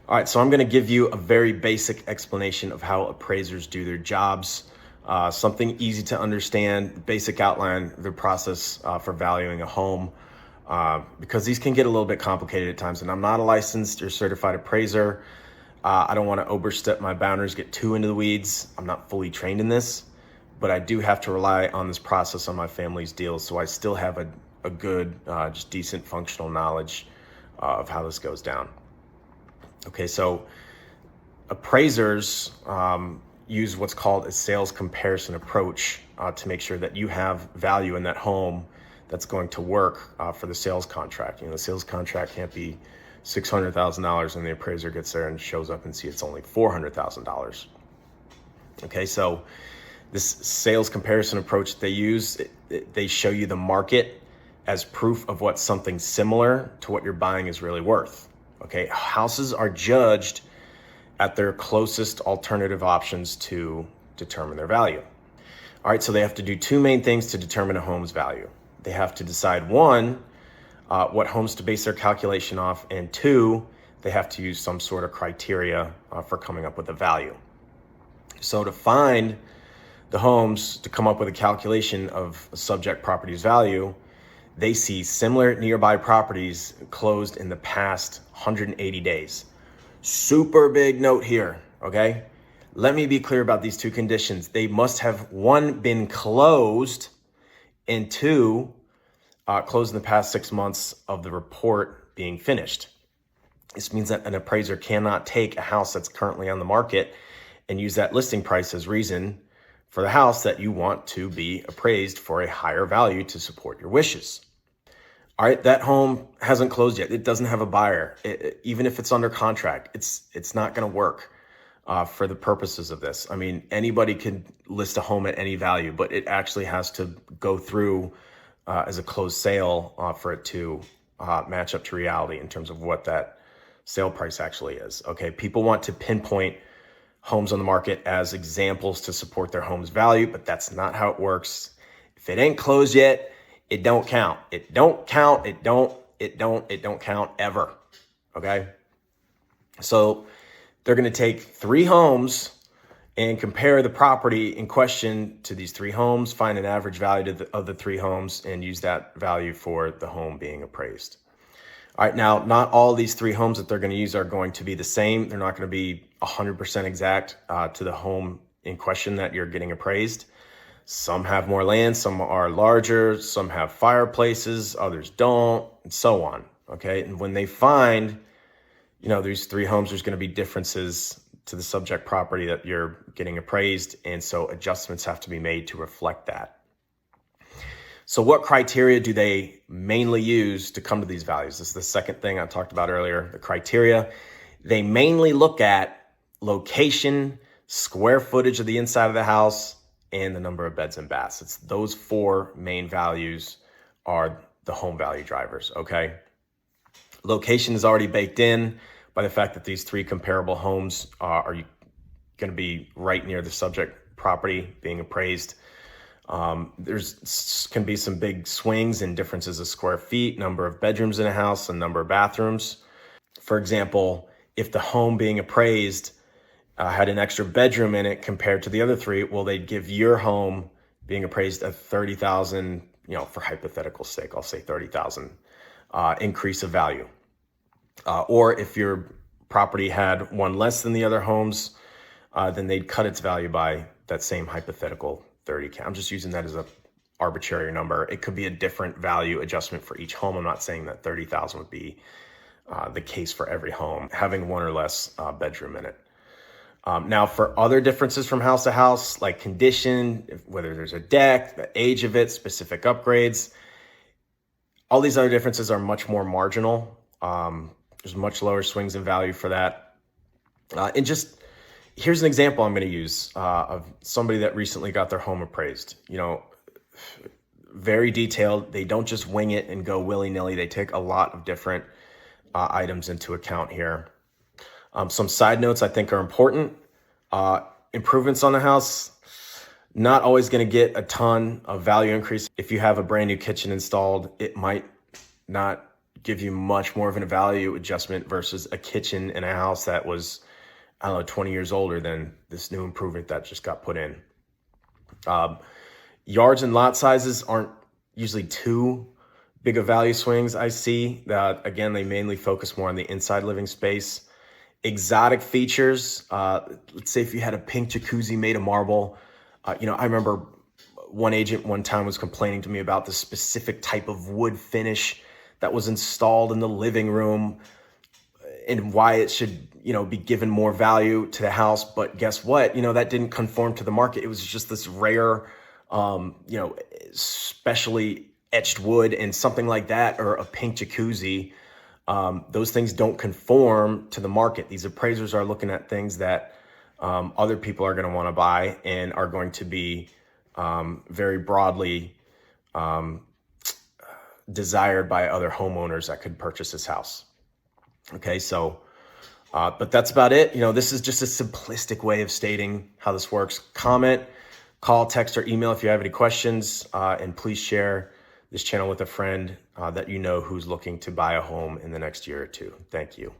All right, so I'm going to give you a very basic explanation of how appraisers do their jobs. Something easy to understand, basic outline of the process for valuing a home, because these can get a little bit complicated at times. And I'm not a licensed or certified appraiser. I don't want to overstep my boundaries, get too into the weeds. I'm not fully trained in this, but I do have to rely on this process on my family's deals. So I still have a good, just decent functional knowledge of how this goes down. Okay, so appraisers use what's called a sales comparison approach to make sure that you have value in that home that's going to work for the sales contract. You know, the sales contract can't be $600,000 and the appraiser gets there and shows up and sees it's only $400,000. Okay, so this sales comparison approach they use, they show you the market as proof of what something similar to what you're buying is really worth. Okay, houses are judged at their closest alternative options to determine their value. All right, so they have to do two main things to determine a home's value. They have to decide, one, what homes to base their calculation off, and two, they have to use some sort of criteria for coming up with a value. So to find the homes to come up with a calculation of a subject property's value, they see similar nearby properties closed in the past 180 days. Super big note here, okay? Let me be clear about these two conditions. They must have, one, been closed, and two, closed in the past 6 months of the report being finished. This means that an appraiser cannot take a house that's currently on the market and use that listing price as reason for the house that you want to be appraised for a higher value to support your wishes. All right, that home hasn't closed yet. It doesn't have a buyer. Even if it's under contract, it's not going to work for the purposes of this. I mean, anybody can list a home at any value, but it actually has to go through as a closed sale for it to match up to reality in terms of what that sale price actually is. Okay, people want to pinpoint homes on the market as examples to support their home's value, but that's not how it works. If it ain't closed yet, it don't count. It don't count. It don't count ever. Okay. So they're going to take 3 homes and compare the property in question to these 3 homes, find an average value of the 3 homes, and use that value for the home being appraised. All right. Now, not all these 3 homes that they're going to use are going to be the same. They're not going to be 100% exact to the home in question that you're getting appraised. Some have more land, some are larger, some have fireplaces, others don't, and so on. Okay. And when they find, these 3 homes, there's going to be differences to the subject property that you're getting appraised. And so adjustments have to be made to reflect that. So what criteria do they mainly use to come to these values? This is the second thing I talked about earlier, the criteria. They mainly look at location, square footage of the inside of the house, and the number of beds and baths. It's those 4 main values are the home value drivers, okay? Location is already baked in by the fact that these 3 comparable homes are going to be right near the subject property being appraised. There's can be some big swings in differences of square feet, number of bedrooms in a house, and number of bathrooms. For example, if the home being appraised had an extra bedroom in it compared to the other 3, well, they'd give your home being appraised at $30,000, for hypothetical sake, I'll say $30,000 increase of value. Or if your property had one less than the other homes, then they'd cut its value by that same hypothetical 30K. I'm just using that as a arbitrary number. It could be a different value adjustment for each home. I'm not saying that 30,000 would be the case for every home having one or less bedroom in it. Now, for other differences from house to house, like condition, whether there's a deck, the age of it, specific upgrades, all these other differences are much more marginal. There's much lower swings in value for that. And just here's an example I'm going to use of somebody that recently got their home appraised. Very detailed. They don't just wing it and go willy-nilly. They take a lot of different items into account here. Some side notes I think are important. Improvements on the house, not always going to get a ton of value increase. If you have a brand new kitchen installed, it might not give you much more of a value adjustment versus a kitchen in a house that was, I don't know, 20 years older than this new improvement that just got put in. Yards and lot sizes aren't usually too big of value swings. I see that, again, they mainly focus more on the inside living space. Exotic features, let's say if you had a pink jacuzzi made of marble. I remember one agent one time was complaining to me about the specific type of wood finish that was installed in the living room and why it should, be given more value to the house. But guess what? That didn't conform to the market. It was just this rare, specially etched wood, and something like that, or a pink jacuzzi. Those things don't conform to the market. These appraisers are looking at things that other people are going to want to buy and are going to be very broadly desired by other homeowners that could purchase this house. Okay, so, but that's about it. This is just a simplistic way of stating how this works. Comment, call, text, or email if you have any questions, and please share this channel with a friend that you know who's looking to buy a home in the next year or two. Thank you.